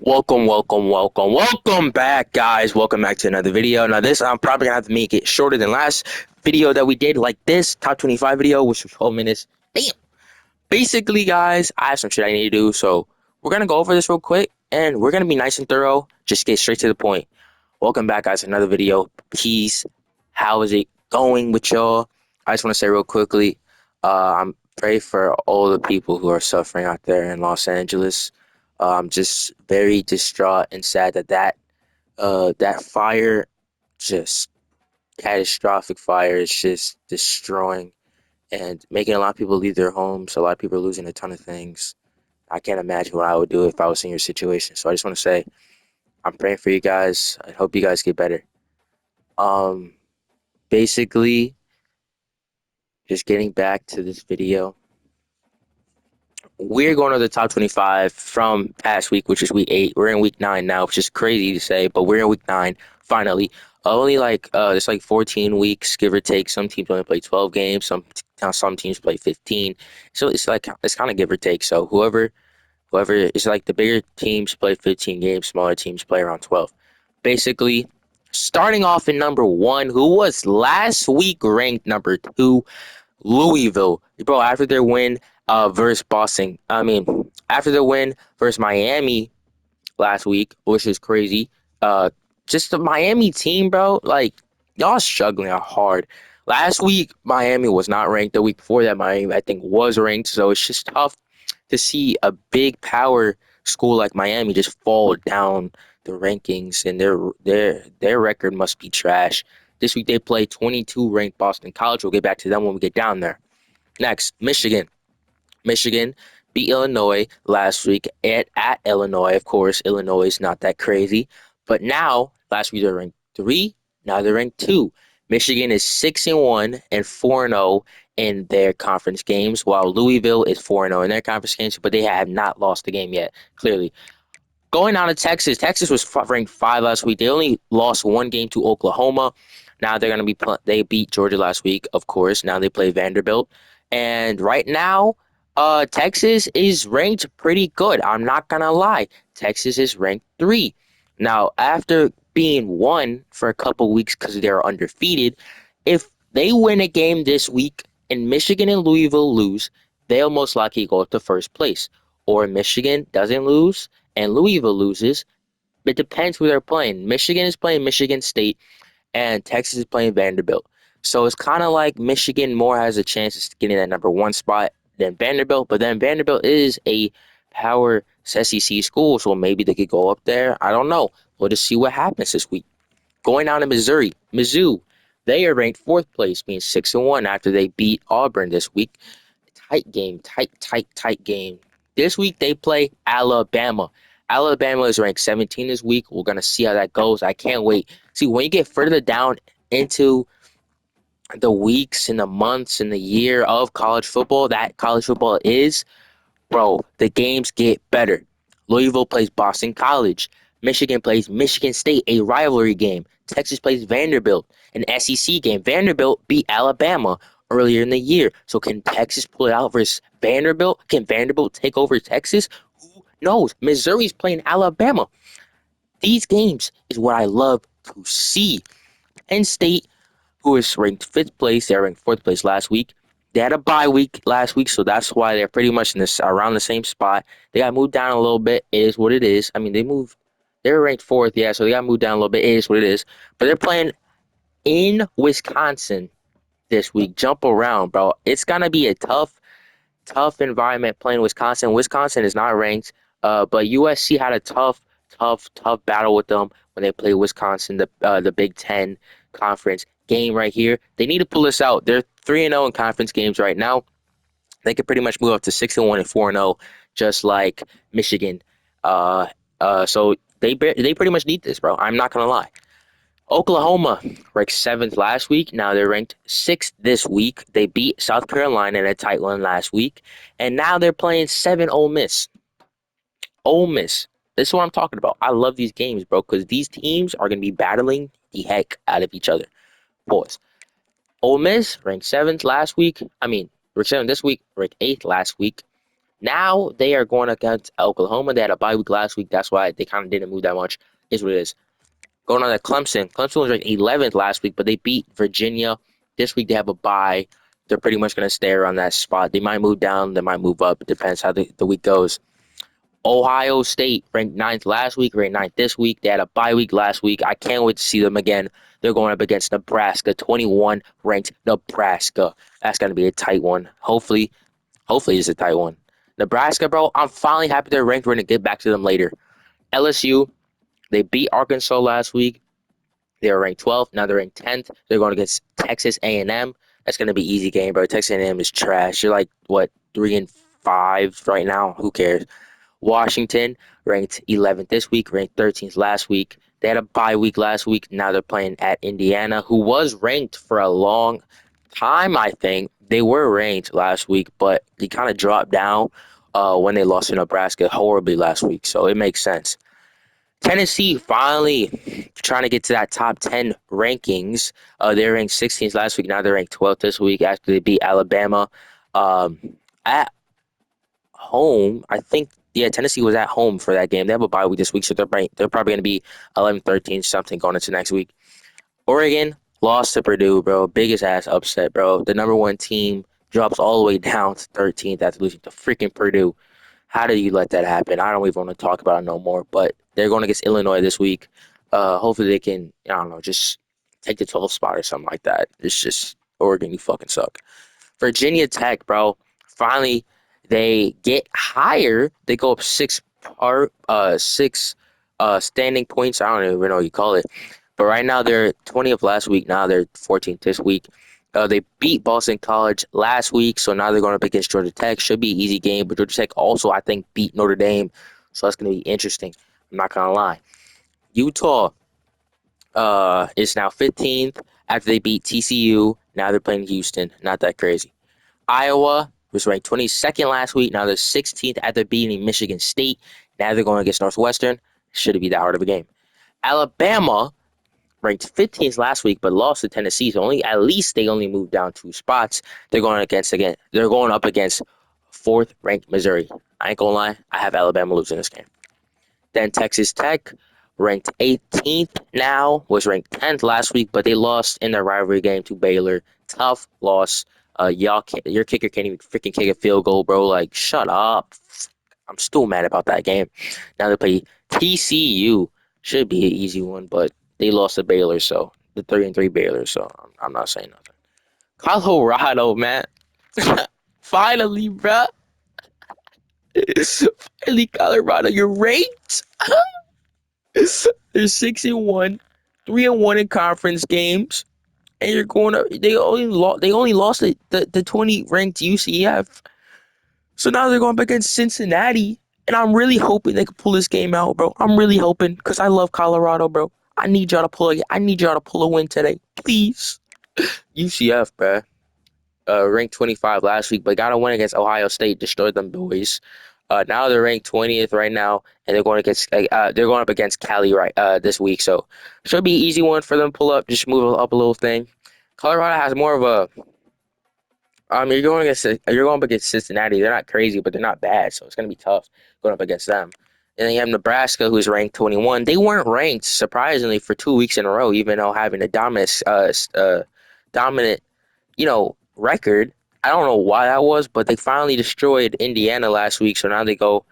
Welcome back, guys. Welcome back to another video. Now, this I'm probably gonna have to make it shorter than last video that we did, like this top 25 video, which was 12 minutes. Damn. Basically, guys, I have some shit I need to do, so we're gonna go over this real quick, and we're gonna be nice and thorough. Just get straight to the point. Welcome back, guys, to another video. Peace. How is it going with y'all? I just want to say real quickly, I'm pray for all the people who are suffering out there in Los Angeles. I'm just very distraught and sad that fire, just catastrophic fire, is just destroying and making a lot of people leave their homes. A lot of people are losing a ton of things. I can't imagine what I would do if I was in your situation. So I just want to say I'm praying for you guys. I hope you guys get better. Um, Basically, just getting back to this video, we're going to the top 25 from past week, which is week 8. We're in week 9 now, which is crazy to say, but we're in week 9 finally. Only it's like 14 weeks, give or take. Some teams only play 12 games. Some teams play 15. So it's kind of give or take. So whoever it's like the bigger teams play 15 games, smaller teams play around 12. Basically, starting off in number 1, who was last week ranked number 2, Louisville, bro. After their win, versus Boston. After the win versus Miami last week, which is crazy. Uh, just the Miami team, bro. Like y'all struggling hard. Last week, Miami was not ranked. The week before that, Miami I think was ranked. So it's just tough to see a big power school like Miami just fall down the rankings, and their record must be trash. This week they play 22 ranked Boston College. We'll get back to them when we get down there. Next, Michigan. Michigan beat Illinois last week at Illinois. Of course, Illinois is not that crazy. But now, last week they were ranked 3. Now they're ranked 2. Michigan is 6-1 and 4-0 in their conference games, while Louisville is 4-0 in their conference games, but they have not lost the game yet, clearly. Going on to Texas. Texas was ranked 5 last week. They only lost one game to Oklahoma. Now they're going to they beat Georgia last week, of course. Now they play Vanderbilt. And right now, Texas is ranked pretty good. I'm not going to lie. Texas is ranked 3. Now, after being 1 for a couple weeks because they're undefeated, if they win a game this week and Michigan and Louisville lose, they'll most likely go up to first place. Or Michigan doesn't lose and Louisville loses. It depends who they're playing. Michigan is playing Michigan State, and Texas is playing Vanderbilt. So it's kind of like Michigan more has a chance of getting that number 1 spot than Vanderbilt. But then Vanderbilt is a power SEC school, so maybe they could go up there. I don't know. We'll just see what happens this week. Going down to Missouri, Mizzou, they are ranked 4th place, being 6-1 after they beat Auburn this week. Tight game, tight game. This week they play Alabama. Alabama is ranked 17 this week. We're gonna see how that goes. I can't wait. See, when you get further down into the weeks and the months and the year of college football, that college football is, bro, the games get better. Louisville plays Boston College. Michigan plays Michigan State, a rivalry game. Texas plays Vanderbilt, an SEC game. Vanderbilt beat Alabama earlier in the year. So can Texas pull it out versus Vanderbilt? Can Vanderbilt take over Texas? Who knows? Missouri's playing Alabama. These games is what I love to see. Penn State, who is ranked 5th place, they were ranked 4th place last week. They had a bye week last week, so that's why they're pretty much in this around the same spot. They got moved down a little bit. It is what it is. I mean, they were ranked 4th, yeah, so they got moved down a little bit. It is what it is. But they're playing in Wisconsin this week. Jump around, bro. It's gonna be a tough environment playing Wisconsin. Wisconsin is not ranked, but USC had a tough battle with them when they played Wisconsin, the Big Ten conference game right here. They need to pull this out. They're 3-0 in conference games right now. They could pretty much move up to 6-1 and 4-0, just like Michigan. So they pretty much need this, bro. I'm not gonna lie. Oklahoma ranked 7th last week. Now they're ranked 6th this week. They beat South Carolina in a tight one last week. And now they're playing 7 Ole Miss. Ole Miss. This is what I'm talking about. I love these games, bro, because these teams are going to be battling the heck out of each other. Boys. Ole Miss ranked 7th last week. Ranked 7th this week, ranked 8th last week. Now they are going against Oklahoma. They had a bye week last week. That's why they kind of didn't move that much. Is what it is. Going on to Clemson. Clemson was ranked 11th last week, but they beat Virginia. This week they have a bye. They're pretty much going to stay around that spot. They might move down. They might move up. It depends how the week goes. Ohio State ranked ninth last week, ranked ninth this week. They had a bye week last week. I can't wait to see them again. They're going up against Nebraska, 21 ranked Nebraska. That's going to be a tight one. Hopefully it's a tight one. Nebraska, bro, I'm finally happy they're ranked. We're going to get back to them later. LSU, they beat Arkansas last week. They were ranked 12th. Now they're ranked 10th. They're going against Texas A&M. That's going to be easy game, bro. Texas A&M is trash. You're like, what, 3-5 right now? Who cares? Washington ranked 11th this week, ranked 13th last week. They had a bye week last week. Now they're playing at Indiana, who was ranked for a long time, I think. They were ranked last week, but they kind of dropped down when they lost to Nebraska horribly last week. So it makes sense. Tennessee finally trying to get to that top 10 rankings. They ranked 16th last week. Now they're ranked 12th this week after they beat Alabama at home. I think, yeah, Tennessee was at home for that game. They have a bye week this week, so they're probably going to be 11, 13, something going into next week. Oregon lost to Purdue, bro. Biggest ass upset, bro. The number one team drops all the way down to 13th after losing to freaking Purdue. How did you let that happen? I don't even want to talk about it no more. But they're going against Illinois this week. Hopefully they can, I don't know, just take the 12th spot or something like that. It's just Oregon, you fucking suck. Virginia Tech, bro. Finally, they get higher. They go up six standing points. I don't even know what you call it. But right now they're 20th last week. Now they're 14th this week. They beat Boston College last week, so now they're going up against Georgia Tech. Should be an easy game, but Georgia Tech also, I think, beat Notre Dame, so that's going to be interesting. I'm not going to lie. Utah is now 15th after they beat TCU. Now they're playing Houston. Not that crazy. Iowa was ranked 22nd last week. Now they're 16th after beating Michigan State. Now they're going against Northwestern. Shouldn't be that hard of a game. Alabama ranked 15th last week, but lost to Tennessee. So only at least they only moved down 2 spots. They're going against again. They're going up against fourth ranked Missouri. I ain't gonna lie. I have Alabama losing this game. Then Texas Tech, ranked 18th now, was ranked 10th last week, but they lost in their rivalry game to Baylor. Tough loss. Your kicker can't even freaking kick a field goal, bro. Like, shut up. I'm still mad about that game. Now they play TCU. Should be an easy one, but they lost to Baylor, so the 3-3 Baylor. So I'm not saying nothing. Colorado, man. Finally, bro. Finally, Colorado, you're ranked. They're 6-1, 3-1 in conference games, and you're going up. They only lost the 20 ranked UCF. So now they're going up against Cincinnati, and I'm really hoping they can pull this game out, bro. I'm really hoping because I love Colorado, bro. I need y'all to pull a win today, please. UCF, bro. Ranked 25 last week, but got a win against Ohio State, destroyed them boys. Now they're ranked 20th right now, and they're going up against Cali right this week. So should be an easy one for them to pull up. Just move up a little thing. Colorado has more of a. You're going up against Cincinnati. They're not crazy, but they're not bad. So it's gonna be tough going up against them. And then you have Nebraska, who's ranked 21. They weren't ranked surprisingly for 2 weeks in a row, even though having a dominant record. I don't know why that was, but they finally destroyed Indiana last week. So now they go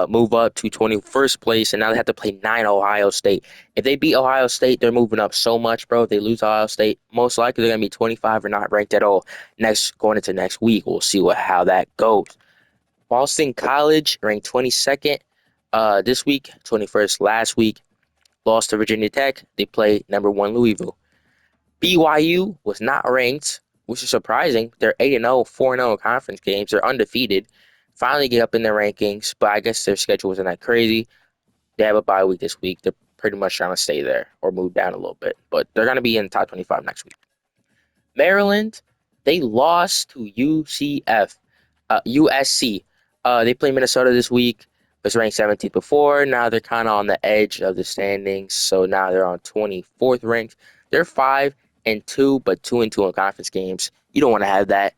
move up to 21st place, and now they have to play 9 Ohio State. If they beat Ohio State, they're moving up so much, bro. If they lose Ohio State, most likely they're gonna be 25 or not ranked at all. Going into next week, we'll see how that goes. Boston College ranked 22nd this week, 21st last week. Lost to Virginia Tech. They play number 1 Louisville. BYU was not ranked, which is surprising. They're 8-0, 4-0 in conference games. They're undefeated. Finally get up in their rankings, but I guess their schedule wasn't that crazy. They have a bye week this week. They're pretty much trying to stay there or move down a little bit, but they're going to be in the top 25 next week. Maryland, they lost to USC. They play Minnesota this week. It was ranked 17th before. Now they're kind of on the edge of the standings, so now they're on 24th ranked. They're 5-2, but 2-2 in conference games. You don't want to have that.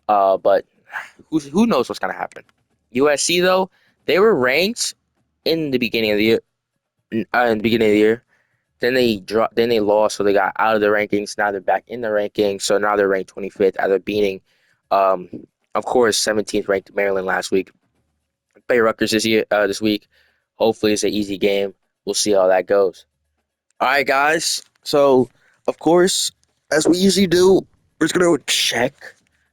But who knows what's gonna happen? USC though, they were ranked in the beginning of the year. In the beginning of the year, then they dropped. Then they lost, so they got out of the rankings. Now they're back in the rankings. So now they're ranked 25th after beating, um, of course, 17th ranked Maryland last week. Play Rutgers this week. Hopefully, it's an easy game. We'll see how that goes. All right, guys. So, of course, as we usually do, we're just gonna go check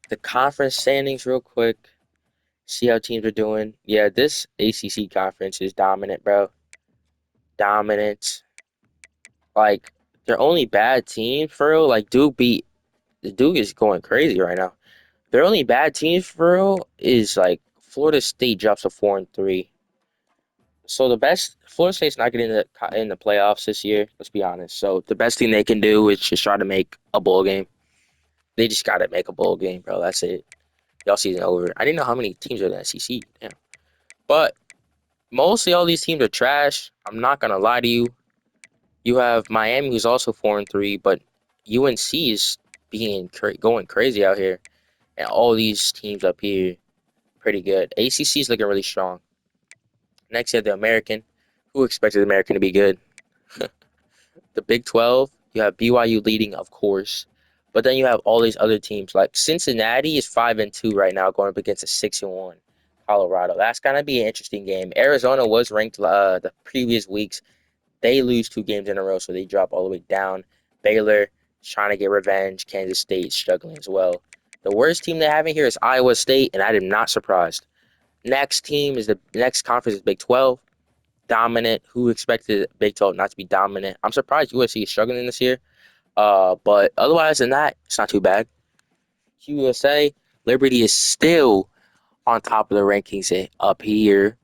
the conference standings real quick. See how teams are doing. Yeah, this ACC conference is dominant, bro. Dominant. Like their only bad team for real, like Duke is going crazy right now. Their only bad team for real is like Florida State drops a 4-3. So the best Florida State's not getting in the playoffs this year. Let's be honest. So the best thing they can do is just try to make a bowl game. They just got to make a bowl game, bro. That's it. Y'all season over. I didn't know how many teams are in the SEC. Damn. But mostly all these teams are trash. I'm not gonna lie to you. You have Miami, who's also 4-3, but UNC is going crazy out here, and all these teams up here pretty good. ACC is looking really strong. Next, you have the American. Who expected the American to be good? The Big 12, you have BYU leading, of course, but then you have all these other teams like Cincinnati is 5-2 right now, going up against a 6-1 Colorado. That's gonna be an interesting game. Arizona was ranked the previous weeks. They lose 2 games in a row, so they drop all the way down. Baylor is trying to get revenge. Kansas State is struggling as well. The worst team they have in here is Iowa State, and I am not surprised. Next conference is Big 12. Dominant. Who expected Big 12 not to be dominant? I'm surprised USC is struggling this year. But otherwise than that, it's not too bad. USA, Liberty is still on top of the rankings up here.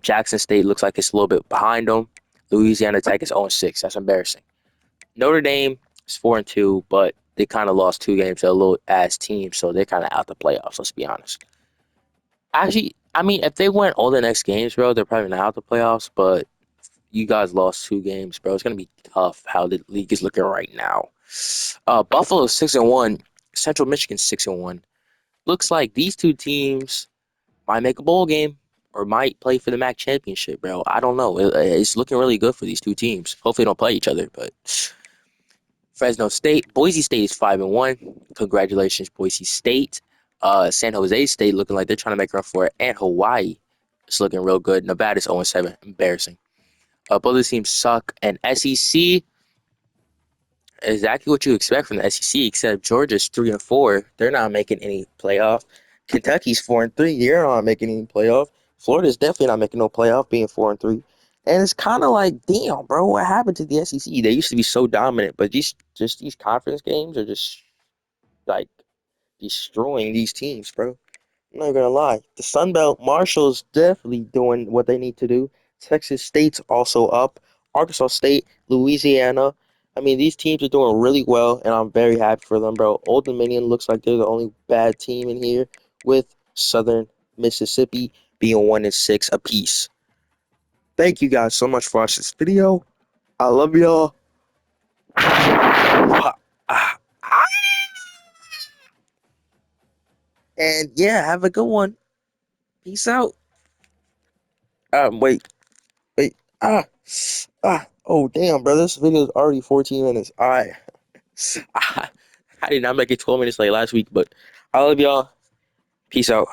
Jackson State looks like it's a little bit behind them. Louisiana Tech is 0-6. That's embarrassing. Notre Dame is 4-2, but they kind of lost 2 games to a little ass team, so they're kind of out the playoffs. Let's be honest. Actually, I mean, if they win all the next games, bro, they're probably not out the playoffs. But you guys lost 2 games, bro. It's gonna be tough how the league is looking right now. Buffalo 6-1, Central Michigan 6-1. Looks like these two teams might make a bowl game or might play for the MAC championship, bro. I don't know. It's looking really good for these two teams. Hopefully, they don't play each other, but Fresno State, Boise State is 5-1. Congratulations, Boise State. San Jose State looking like they're trying to make a run for it, and Hawaii is looking real good. Nevada's 0-7, embarrassing. Both of these teams suck, and SEC exactly what you expect from the SEC, except Georgia's 3-4. They're not making any playoff. Kentucky's 4-3. They're not making any playoff. Florida's definitely not making no playoff, being 4-3. And it's kind of like, damn, bro, what happened to the SEC? They used to be so dominant, but these conference games are just like destroying these teams, bro. I'm not gonna lie. The Sun Belt, Marshall's definitely doing what they need to do. Texas State's also up. Arkansas State, Louisiana. I mean, these teams are doing really well, and I'm very happy for them, bro. Old Dominion looks like they're the only bad team in here, with Southern Mississippi being 1-6 apiece. Thank you guys so much for watching this video. I love y'all. And yeah, have a good one. Peace out. Wait. Wait. Oh, damn, bro. This video is already 14 minutes. All right. I did not make it 12 minutes like last week, but I love y'all. Peace out.